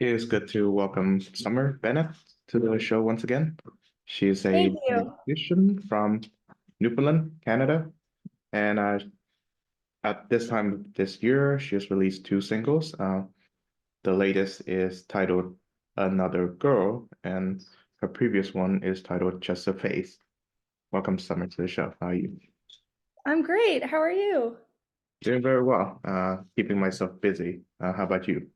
It is good to welcome Summer Bennett to the show once again. She is Thank a you. musician from Newfoundland, Canada, and at this time this year, she has released two singles. The latest is titled "Another Girl," and her previous one is titled "Just a Face." Welcome, Summer, to the show. How are you? I'm great. How are you? Doing very well. Keeping myself busy. How about you?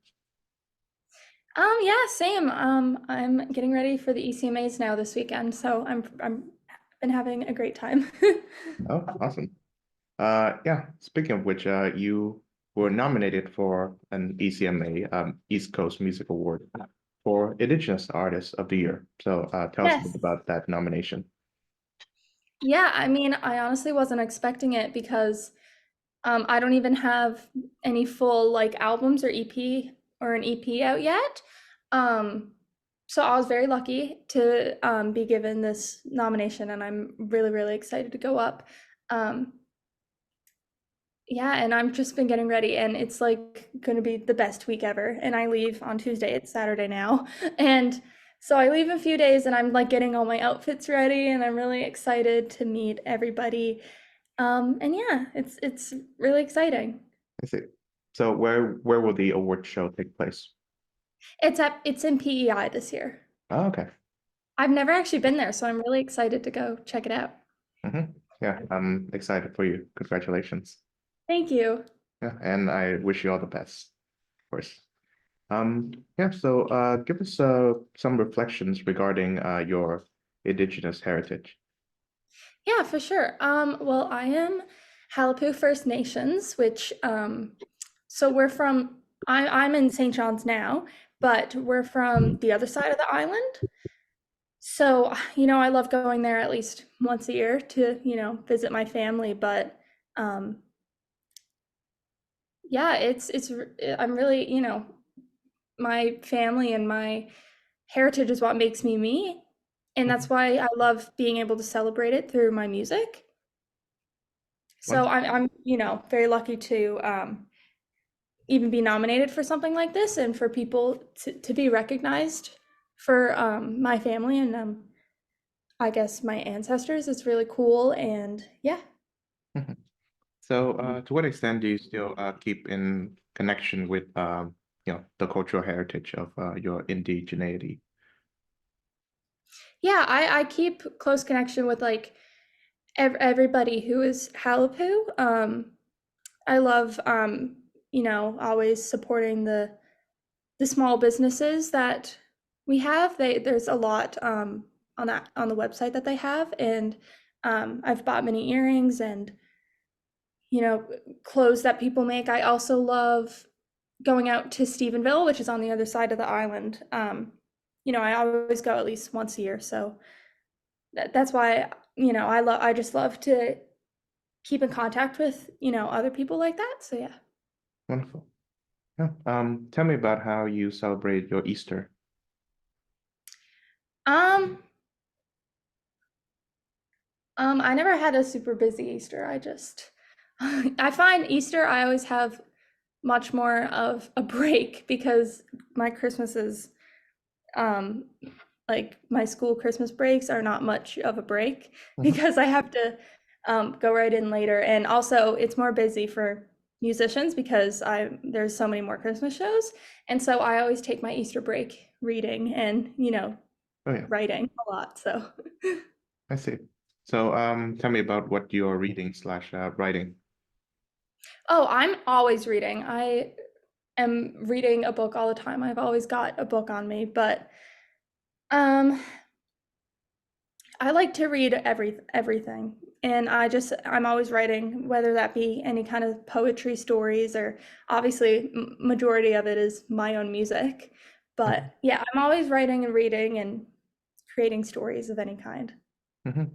Yeah, same. I'm getting ready for the ECMAs now this weekend, so I'm been having a great time. Oh, awesome. Yeah, speaking of which, you were nominated for an ECMA, East Coast Music Award for Indigenous Artist of the Year. So, tell us a bit Yes. about that nomination. Yeah, I mean, I honestly wasn't expecting it because I don't even have any full like albums or EP or an EP out yet. Um, so I was very lucky to be given this nomination, and I'm really, really excited to go up. Um, Yeah, and I've just been getting ready, and it's like going to be the best week ever. And I leave on Tuesday. It's Saturday now. And so I leave in a few days, and I'm like getting all my outfits ready, and I'm really excited to meet everybody. And yeah, it's really exciting. I see. So, where will the award show take place? It's in PEI this year. Oh, okay. I've never actually been there, so I'm really excited to go check it out. Yeah, I'm excited for you. Congratulations. Thank you. Yeah, and I wish you all the best, of course. Yeah, so give us some reflections regarding your Indigenous heritage. Yeah, for sure. Well, I am Halapu First Nations, which so we're from I'm in St. John's now, but we're from the other side of the island. So, I love going there at least once a year to, visit my family, but um yeah, I'm really, my family and my heritage is what makes me me, and that's Mhm. why I love being able to celebrate it through my music. So Wonderful. I'm very lucky to even be nominated for something like this and for people to be recognized for my family and I guess my ancestors. It's really cool and yeah. Mhm. So, to what extent do you still keep in connection with, the cultural heritage of your indigeneity? Yeah, I keep close connection with like everybody who is Halapu. I love always supporting the small businesses that we have. There's a lot on the website that they have, and I've bought many earrings and you know clothes that people make. I also love going out to Stephenville, which is on the other side of the island. I always go at least once a year, so that's why I just love to keep in contact with other people like that. So yeah. Wonderful. Yeah. Tell me about how you celebrate your Easter. Um, I never had a super busy Easter. I find Easter I always have much more of a break because my Christmases, um, like my school Christmas breaks are not much of a break Mhm. because I have to go right in later. And also it's more busy for musicians because there's so many more Christmas shows. And so I always take my Easter break reading and, Oh yeah, writing a lot. So I see. So, tell me about what you're reading slash writing. oh, I'm always reading. I am reading a book all the time. I've always got a book on me, but um I like to read everything. And I'm always writing, whether that be any kind of poetry stories or obviously majority of it is my own music. Mhm. But yeah, I'm always writing and reading and creating stories of any kind. Mhm.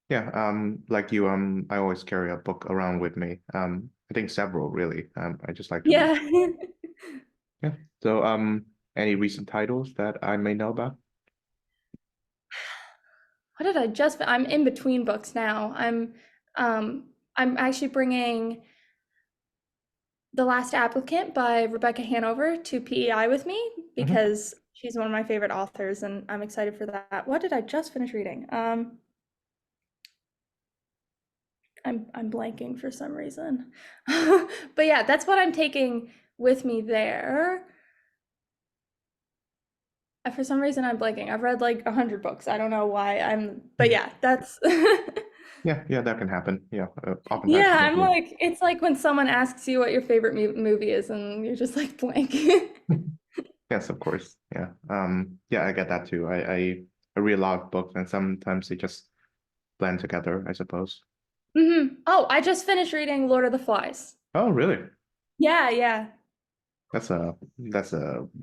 Yeah, like you, I always carry a book around with me. I think several really. I just like to read. Yeah. Yeah. So, any recent titles that I may know about? What did I just I'm in between books now. I'm actually bringing The Last Applicant by Rebecca Hanover to PEI with me Mhm. because she's one of my favorite authors, and I'm excited for that. What did I just finish reading? I'm blanking for some reason. But yeah, that's what I'm taking with me there. For some reason, I'm blanking. I've read like 100 books. I don't know why but yeah, that's Yeah, yeah, that can happen. Yeah, oftentimes yeah. people I'm do. like, it's like when someone asks you what your favorite movie is, and you're just like blank. Yes, of course. Yeah. Yeah, I get that too. I read a lot of books and sometimes they just blend together, I suppose. Oh, I just finished reading Lord of the Flies. Oh, really? Yeah, yeah. That's a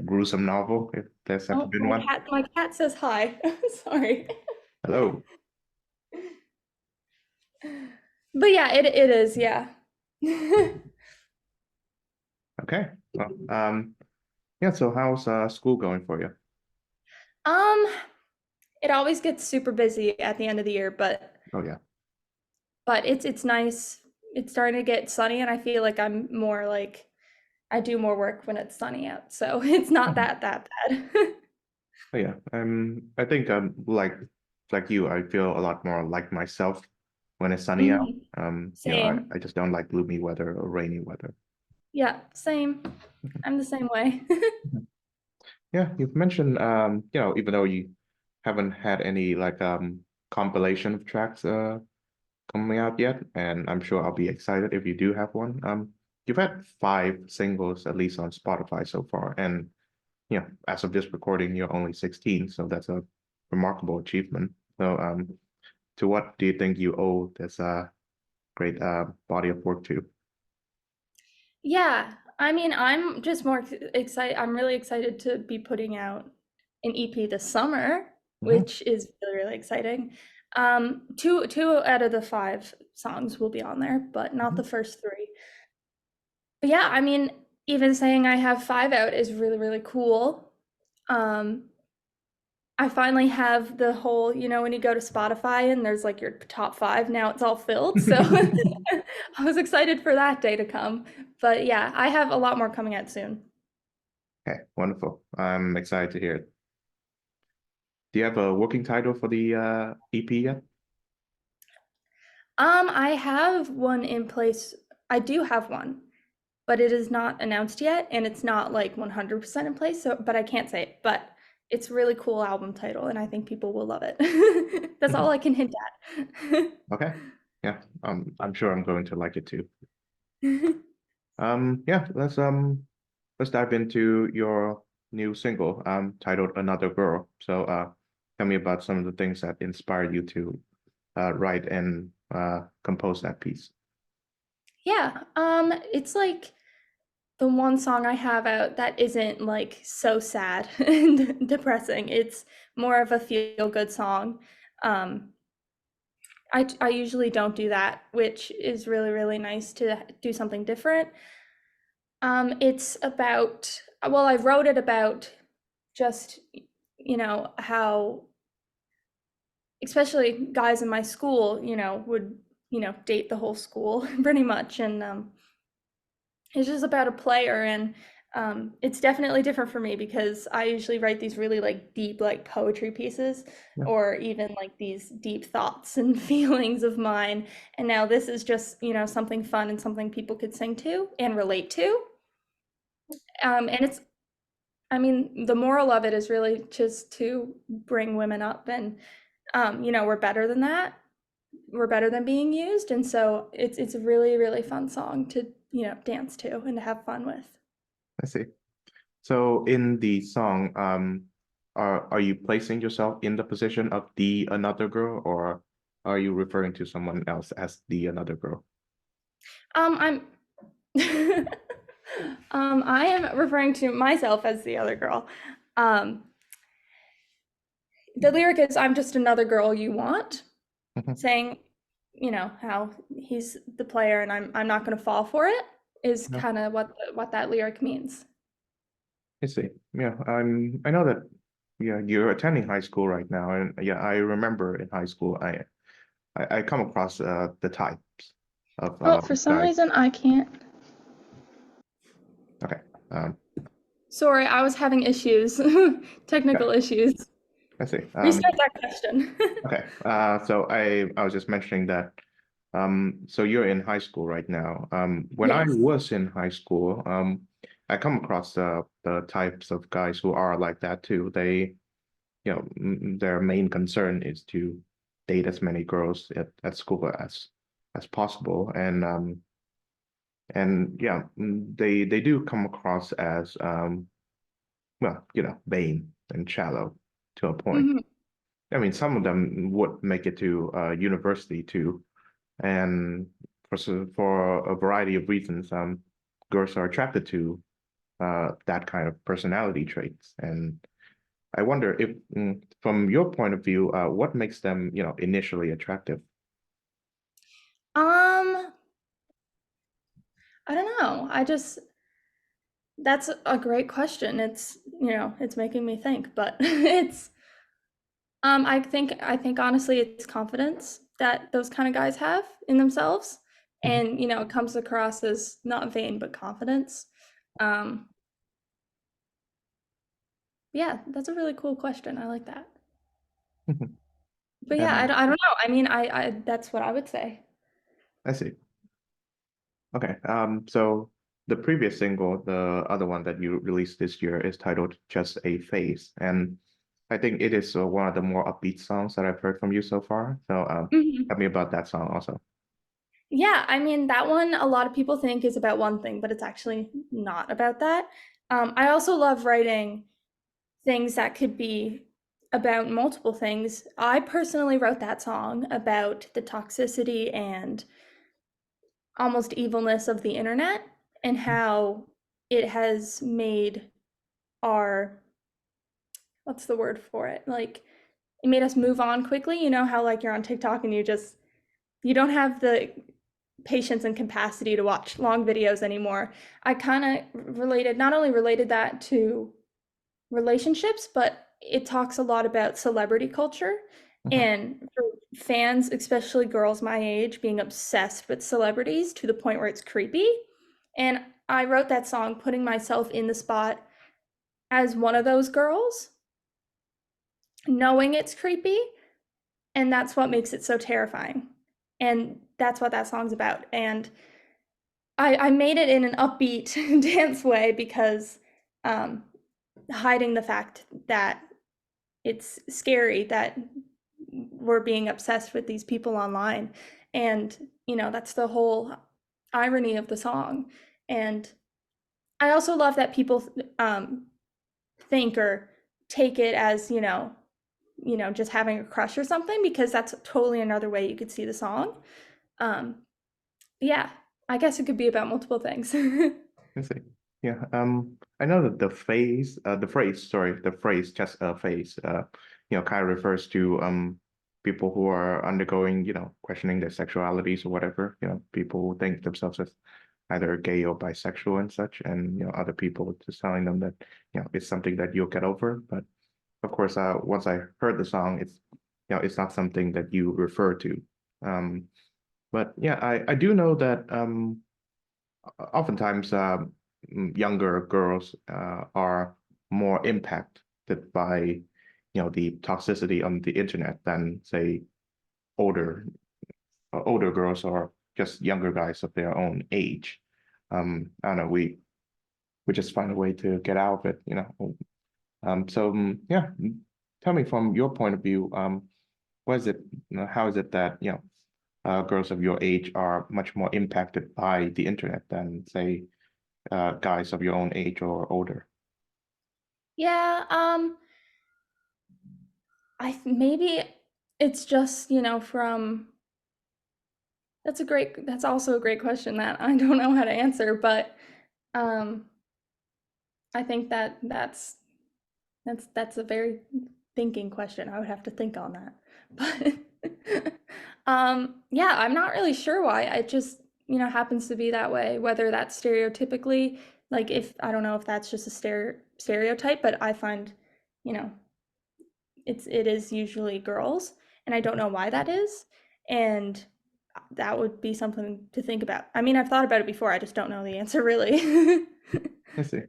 gruesome novel, if there's ever Oh, been one. my cat says hi. Sorry. Hello. But yeah, it is, yeah. Okay. Well, yeah, so how's school going for you? Um, it always gets super busy at the end of the year, Oh yeah. but it's nice. It's starting to get sunny, and I feel like I'm more like I do more work when it's sunny out, so it's not Mhm. that bad. Oh yeah. I think like you, I feel a lot more like myself when it's sunny out. Mhm. I Same. just don't like gloomy weather or rainy weather. Yeah, same. I'm the same way. Mhm. Yeah, you've mentioned even though you haven't had any like compilation of tracks coming out yet, and I'm sure I'll be excited if you do have one. You've had 5 singles at least on Spotify so far, and as of this recording, you're only 16, so that's a remarkable achievement. So, to what do you think you owe this great body of work to? Yeah, I mean, I'm just more excited. I'm really excited to be putting out an EP this summer, Hmm. which is really, really exciting. Two out of the five songs will be on there, but not Hmm. the first three. But yeah, I mean, even saying I have five out is really, really cool. Um, I finally have the whole, when you go to Spotify and there's like your top five, now it's all filled. So I was excited for that day to come. But yeah, I have a lot more coming out soon. Okay, wonderful. I'm excited to hear it. Do you have a working title for the EP yet? I have one in place. I do have one, but it is not announced yet, and it's not like 100% in place. So, but I can't say it. But it's a really cool album title, and I think people will love it. That's all I can hint at. Okay. Yeah, I'm sure I'm going to like it too. Yeah, let's dive into your new single, titled Another Girl. So, tell me about some of the things that inspired you to write and compose that piece. Yeah, it's like the one song I have out that isn't like so sad and depressing. It's more of a feel good song. Um, I usually don't do that, which is really, really nice to do something different. It's about, well, I wrote it about just, how especially guys in my school, would, date the whole school pretty much. And it's just about a player, and it's definitely different for me because I usually write these really like deep like poetry pieces, Yeah, or even like these deep thoughts and feelings of mine. And now this is just, something fun and something people could sing to and relate to. And it's, I mean, the moral of it is really just to bring women up, and we're better than that. We're better than being used. And so it's a really, really fun song to, dance to and to have fun with. I see. So in the song, are you placing yourself in the position of the another girl, or are you referring to someone else as the another girl? I'm I am referring to myself as the other girl. Um, the lyric is I'm just another girl you want, Mhm. saying, how he's the player and I'm not going to fall for it is Yeah, kind of what that lyric means. I see. Yeah, I know that. Yeah, you're attending high school right now, and yeah, I remember in high school, I come across the types of Oh, for some guys. reason I can't. Okay. Um, Sorry, I was having issues, technical Okay, issues. I see. Restart that question. Okay. So I was just mentioning that. So you're in high school right now. When I Yes. was in high school, I come across the types of guys who are like that too. They, their main concern is to date as many girls at school as possible, and yeah, they do come across as well, vain and shallow to a point. Hmm. I mean, some of them would make it to university too, and for a variety of reasons, girls are attracted to that kind of personality traits. And I wonder if, from your point of view, what makes them, initially attractive? Um, I don't know. That's a great question. It's making me think, but I think honestly it's confidence that those kind of guys have in themselves. Mhm. And, it comes across as not vain, but confidence. Um, yeah, that's a really cool question. I like that. Mhm. But yeah, I Um, don't, I don't know. I mean, that's what I would say. I see. Okay. So the previous single, the other one that you released this year, is titled "Just a Phase," and I think it is one of the more upbeat songs that I've heard from you so far. So, Mhm. tell me about that song also. Yeah, I mean, that one a lot of people think is about one thing, but it's actually not about that. I also love writing things that could be about multiple things. I personally wrote that song about the toxicity and almost evilness of the internet and how it has made our, what's the word for it? Like, it made us move on quickly. You know how, like, you're on TikTok and you don't have the patience and capacity to watch long videos anymore. I kind of not only related that to relationships, but it talks a lot about celebrity culture Mhm. and for fans, especially girls my age, being obsessed with celebrities to the point where it's creepy. And I wrote that song putting myself in the spot as one of those girls, knowing it's creepy, and that's what makes it so terrifying. And that's what that song's about. And I made it in an upbeat dance way because um, hiding the fact that it's scary that we're being obsessed with these people online. And, that's the whole irony of the song. And I also love that people think or take it as, just having a crush or something, because that's totally another way you could see the song. Um, yeah, I guess it could be about multiple things. I see. Yeah. I know that the phrase "just a phase," kind of refers to people who are undergoing, questioning their sexualities or whatever. People who think themselves as either gay or bisexual and such, and other people just telling them that it's something that you'll get over. But of course, once I heard the song, it's not something that you refer to. Um, but yeah, I do know that oftentimes younger girls are more impacted by the toxicity on the internet than say older older girls or just younger guys of their own age. I don't know, we just find a way to get out of it. So yeah, tell me from your point of view, what is it, how is it that girls of your age are much more impacted by the internet than say guys of your own age or older? Yeah, maybe it's just, from that's also a great question that I don't know how to answer, but um I think that's a very thinking question. I would have to think on that. But yeah, I'm not really sure why. It just, happens to be that way, whether that's stereotypically, like, if I don't know if that's just a stereotype, but I find, you know, it is usually girls, and I don't know why that is. And that would be something to think about. I mean, I've thought about it before. I just don't know the answer really. I see.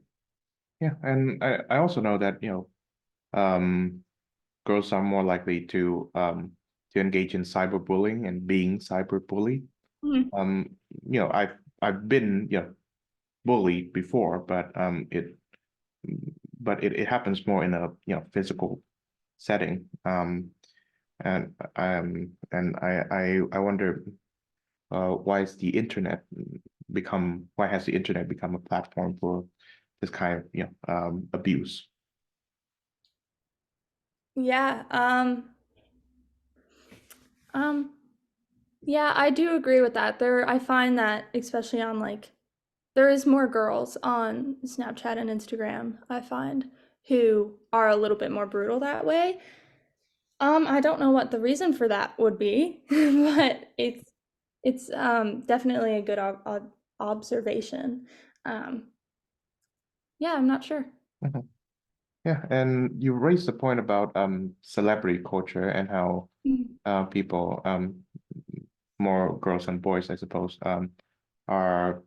Yeah, and I also know that, girls are more likely to engage in cyberbullying and being cyberbullied. Mhm. Um, I've been, bullied before, but it happens more in a, physical setting. And I wonder, why has the internet become a platform for this kind of, abuse? Yeah, um, yeah, I do agree with that. I find that especially on like there is more girls on Snapchat and Instagram, I find, who are a little bit more brutal that way. I don't know what the reason for that would be, but it's definitely a good observation. Um, yeah, I'm not sure. Mhm. Yeah, and you raised the point about celebrity culture and how Mm. people, more girls and boys, I suppose, are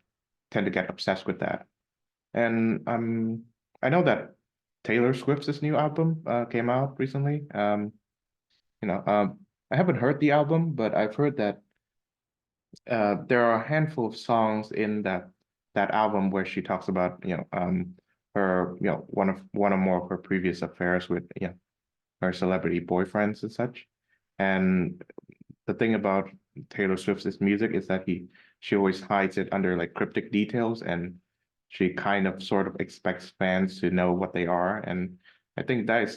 tend to get obsessed with that. And I know that Taylor Swift's new album came out recently. You know, I haven't heard the album, but I've heard that there are a handful of songs in that album where she talks about, her, one or more of her previous affairs with, her celebrity boyfriends and such. And the thing about Taylor Swift's music is that she always hides it under like cryptic details, and she kind of sort of expects fans to know what they are. And I think that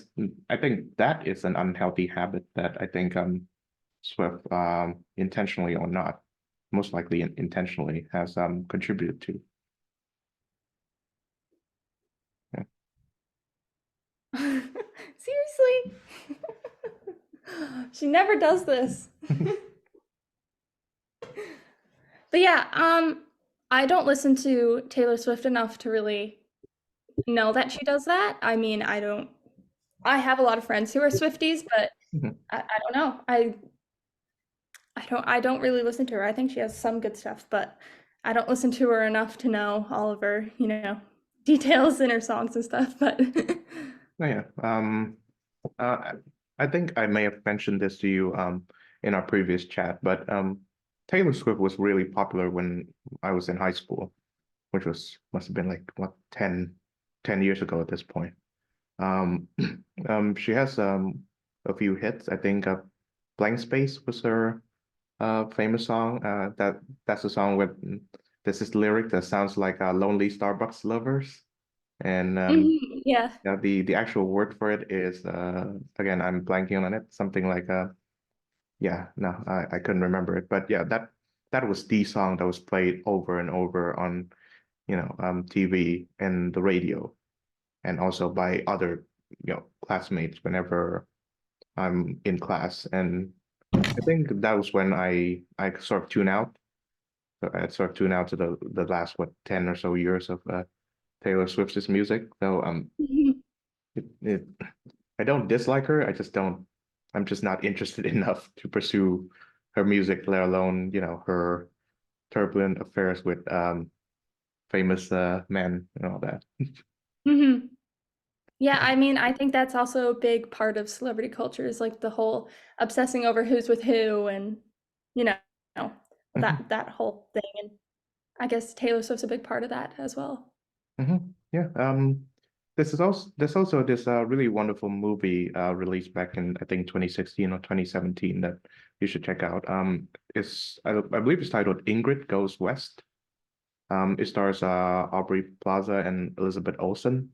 is an unhealthy habit that I think Swift, intentionally or not, most likely intentionally, has contributed to. Yeah. Seriously? She never does this. But yeah, I don't listen to Taylor Swift enough to really know that she does that. I mean, I have a lot of friends who are Swifties, but Mhm. I don't know. I don't really listen to her. I think she has some good stuff, but I don't listen to her enough to know all of her, details in her songs and stuff, but Oh, yeah. Uh, I think I may have mentioned this to you in our previous chat, but Taylor Swift was really popular when I was in high school, which must have been like what 10 years ago at this point. Um, she has a few hits. I think Blank Space was her famous song. That's a song with this lyric that sounds like lonely Starbucks lovers. And Mhm, yeah. yeah, the actual word for it is again, I'm blanking on it. Something like yeah, no, I couldn't remember it. But yeah, that was the song that was played over and over on, TV and the radio, and also by other, classmates whenever I'm in class. And I think that was when I sort of tune out. So I sort of tune out to the last what 10 or so years of Taylor Swift's music. So Mhm. it I don't dislike her. I'm just not interested enough to pursue her music, let alone, her turbulent affairs with famous men and all that. Mhm. Yeah, I mean, I think that's also a big part of celebrity culture is like the whole obsessing over who's with who and, you know, Mhm, that whole thing. And I guess Taylor Swift's a big part of that as well. mhm. Yeah. There's also this really wonderful movie released back in I think 2016 or 2017 that you should check out. I believe it's titled Ingrid Goes West. It stars Aubrey Plaza and Elizabeth Olsen.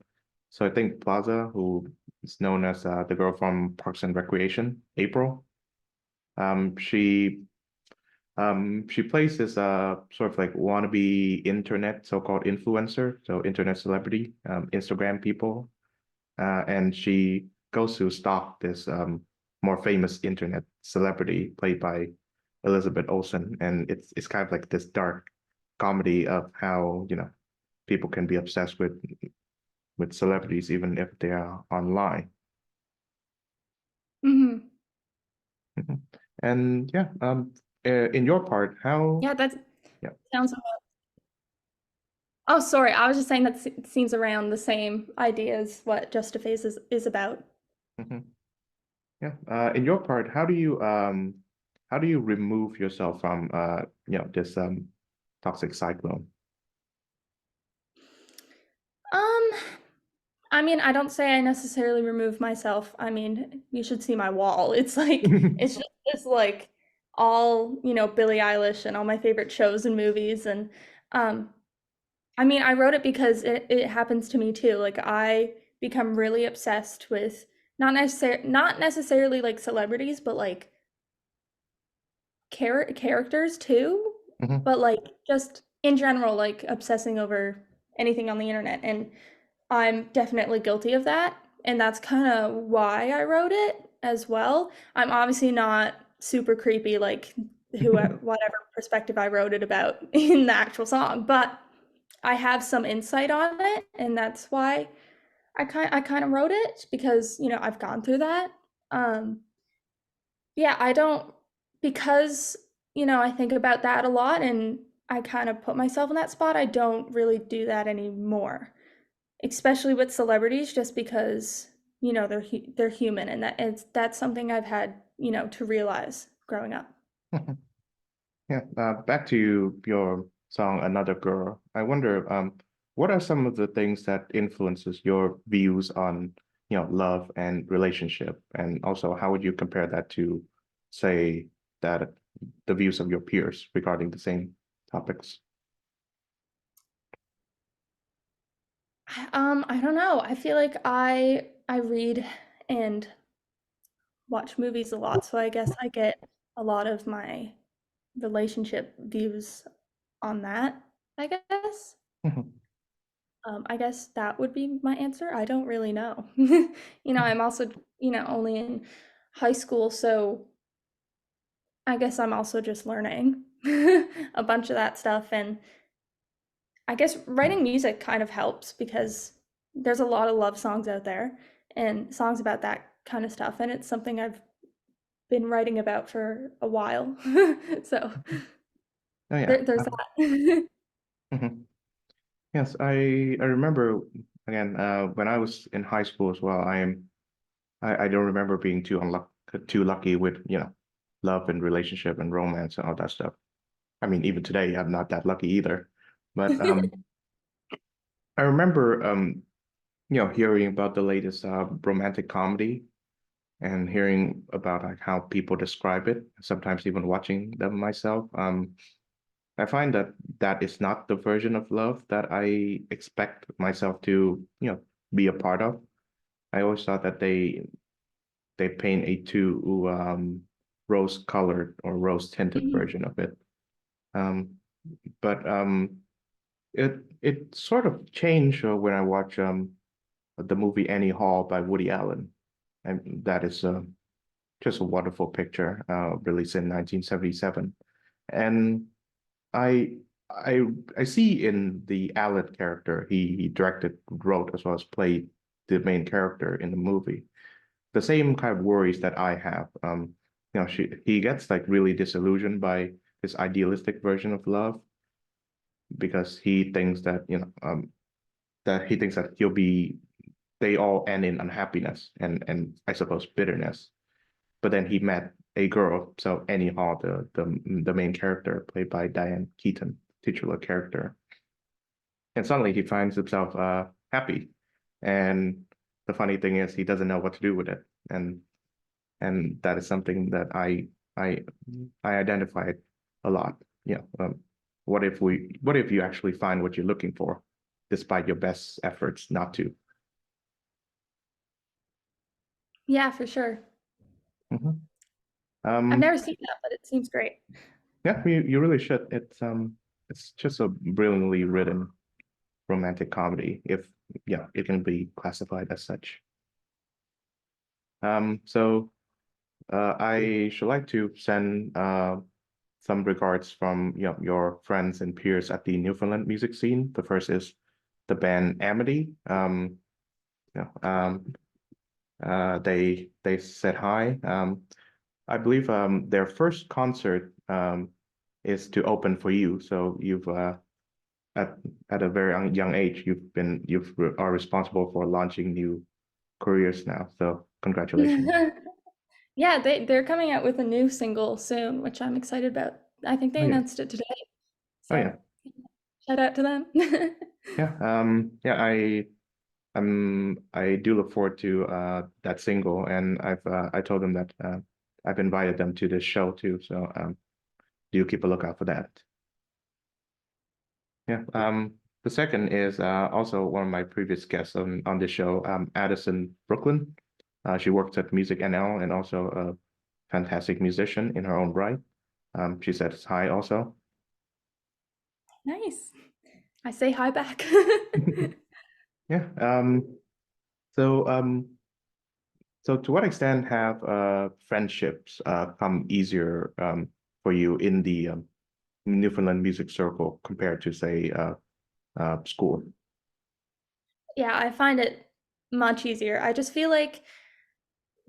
So I think Plaza, who is known as the girl from Parks and Recreation, April, um, she she plays this sort of like wannabe internet so-called influencer, so internet celebrity, Instagram people, and she goes to stalk this more famous internet celebrity played by Elizabeth Olsen, and it's kind of like this dark comedy of how, people can be obsessed with celebrities even if they are online. Hmm. Mhm. And yeah, in your part, how Yeah, that yeah. sounds Oh, sorry. I was just saying that seems around the same idea as what Just a Phase is about. Hmm. Yeah. In your part, how do you remove yourself from this toxic cyclone? Um, I mean, I don't say I necessarily remove myself. I mean, you should see my wall. It's like it's just this like all, Billie Eilish and all my favorite shows and movies and um I mean, I wrote it because it happens to me too. Like I become really obsessed with not necessarily like celebrities, but like characters too, Hmm. but like just in general, like obsessing over anything on the internet. And I'm definitely guilty of that. And that's kind of why I wrote it as well. I'm obviously not super creepy, like whatever perspective I wrote it about in the actual song, but I have some insight on it, and that's why I kind of wrote it because I've gone through that. Um, yeah, I don't because I think about that a lot and I kind of put myself in that spot. I don't really do that anymore, especially with celebrities, just because they're human, and that's something I've had to realize growing up. Yeah. Back to your song "Another Girl." I wonder, what are some of the things that influences your views on, love and relationship, and also how would you compare that to, say, that the views of your peers regarding the same topics? I don't know. I feel like I read and watch movies a lot, so I guess I get a lot of my relationship views on that, I guess. I guess that would be my answer. I don't really know. I'm also, only in high school, so I guess I'm also just learning a bunch of that stuff. And I guess writing music kind of helps because there's a lot of love songs out there and songs about that kind of stuff. And it's something I've been writing about for a while. So Oh yeah. there's that. Mhm. Yes, I remember again when I was in high school as well. I don't remember being too lucky with love and relationship and romance and all that stuff. I mean, even today, I'm not that lucky either. But I remember hearing about the latest romantic comedy and hearing about like how people describe it. Sometimes even watching them myself. I find that that is not the version of love that I expect myself to, be a part of. I always thought that they paint a too rose-colored or rose-tinted Mhm. version of it. Um, but it sort of changed when I watch the movie Annie Hall by Woody Allen, and that is just a wonderful picture, released in 1977. And I I I see in the Allen character he directed, wrote, as well as played the main character in the movie. The same kind of worries that I have. He gets like really disillusioned by this idealistic version of love because he thinks that he'll be they all end in unhappiness and I suppose bitterness. But then he met a girl, so Annie Hall, the main character played by Diane Keaton, titular character, and suddenly he finds himself happy. And the funny thing is, he doesn't know what to do with it, and that is something that I I identified a lot. What if you actually find what you're looking for, despite your best efforts not to? Yeah, for sure. Mhm. I've Um, never seen that, but it seems great. yeah, you really should. It's just a brilliantly written romantic comedy, if yeah, it can be classified as such. So I should like to send some regards from your friends and peers at the Newfoundland music scene. The first is the band Amity. You know, they said hi. I believe their first concert is to open for you. So at a very young age, you are responsible for launching new careers now. So congratulations. Yeah, they're coming out with a new single soon, which I'm excited about. I think Oh they yeah. announced it today. Oh So yeah. shout out to them. Yeah. Yeah. I do look forward to that single, and I told them that I've invited them to this show too. So do keep a lookout for that. Yeah. The second is also one of my previous guests on this show, Addison Brooklyn. She works at Music NL and also a fantastic musician in her own right. She said hi also. Nice. I say hi back. Yeah. So so to what extent have friendships come easier for you in the Newfoundland music circle compared to say school? Yeah, I find it much easier. I just feel like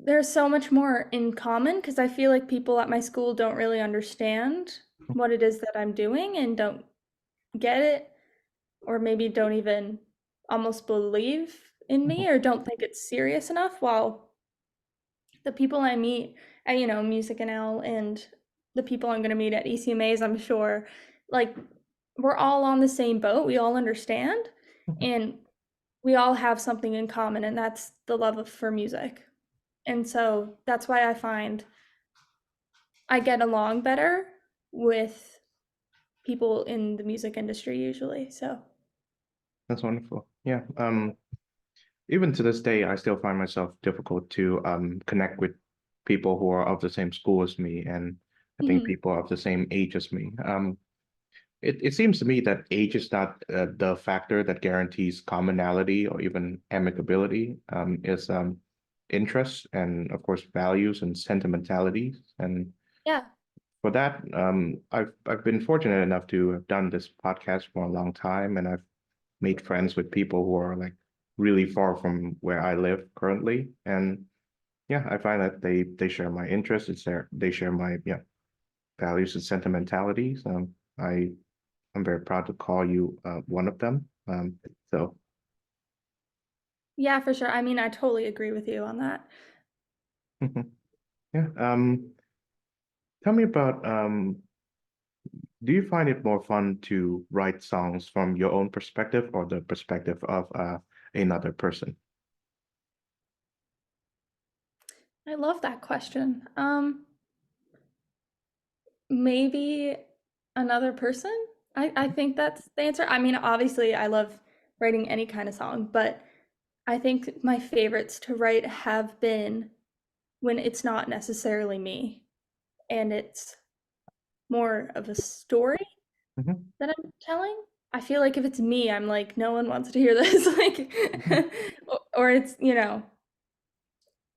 there's so much more in common because I feel like people at my school don't really understand what it is that I'm doing and don't get it, or maybe don't even almost believe in me or don't think it's serious enough. While the people I meet at, Music and L and the people I'm going to meet at ECMAs, I'm sure, like, we're all on the same boat. We all understand and we all have something in common, and that's the love for music. And so that's why I find I get along better with people in the music industry usually. So, That's wonderful. Yeah. Even to this day, I still find myself difficult to connect with people who are of the same school as me, and I think mhm. people of the same age as me. It seems to me that age is not the factor that guarantees commonality or even amicability. Is interests and of course values and sentimentalities. And Yeah. for that, I've been fortunate enough to have done this podcast for a long time, and I've made friends with people who are like really far from where I live currently. And yeah, I find that they share my interests. They share my values and sentimentalities. I'm very proud to call you one of them. So Yeah, for sure. I mean, I totally agree with you on that. yeah. Tell me about do you find it more fun to write songs from your own perspective or the perspective of another person? I love that question. Maybe another person? I think that's the answer. I mean, obviously, I love writing any kind of song, but I think my favorites to write have been when it's not necessarily me and it's more of a story Hmm. that I'm telling. I feel like if it's me, I'm like, no one wants to hear this. Like, Hmm. or it's,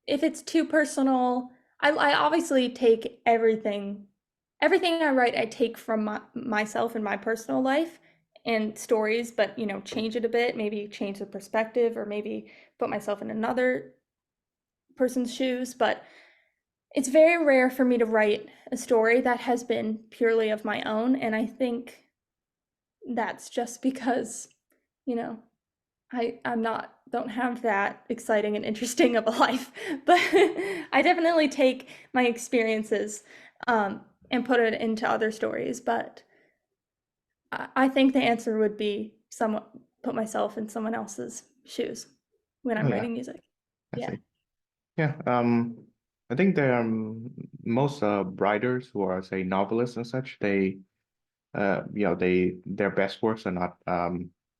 if it's too personal, I obviously take everything I write, I take from myself and my personal life and stories, but change it a bit, maybe change the perspective, or maybe put myself in another person's shoes. But it's very rare for me to write a story that has been purely of my own, and I think that's just because, you know, I'm not don't have that exciting and interesting of a life, but I definitely take my experiences and put it into other stories. But I think the answer would be somewhat put myself in someone else's shoes when Oh I'm yeah, writing music. I Yeah. see. Yeah, I think there are most writers who are say novelists and such. Their best works are not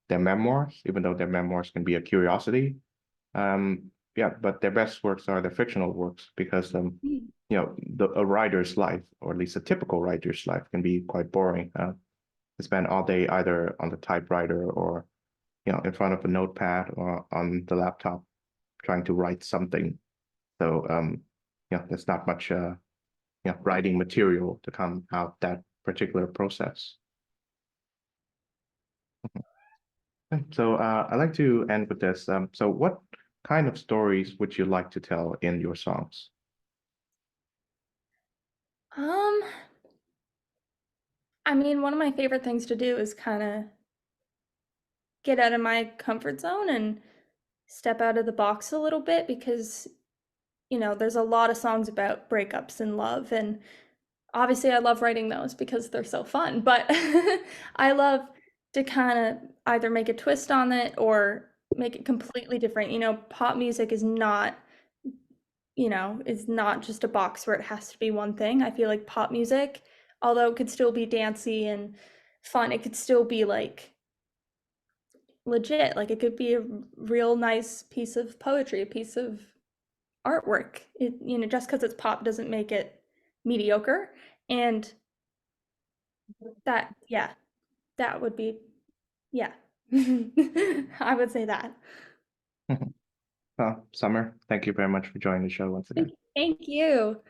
their memoirs, even though their memoirs can be a curiosity. Yeah, but their best works are the fictional works because Mm. a writer's life, or at least a typical writer's life, can be quite boring. To spend all day either on the typewriter or in front of a notepad or on the laptop trying to write something. So there's not much writing material to come out that particular process. So I'd like to end with this. So what kind of stories would you like to tell in your songs? Um, I mean, one of my favorite things to do is kind of get out of my comfort zone and step out of the box a little bit because, there's a lot of songs about breakups and love. And obviously, I love writing those because they're so fun. But I love to kind of either make a twist on it or make it completely different. Pop music is not just a box where it has to be one thing. I feel like pop music, although it could still be dancey and fun, it could still be like legit. Like it could be a real nice piece of poetry, a piece of artwork. Just because it's pop doesn't make it mediocre. And yeah, that would be, yeah. I would say that. Well, Summer, thank you very much for joining the show once again. Thank you.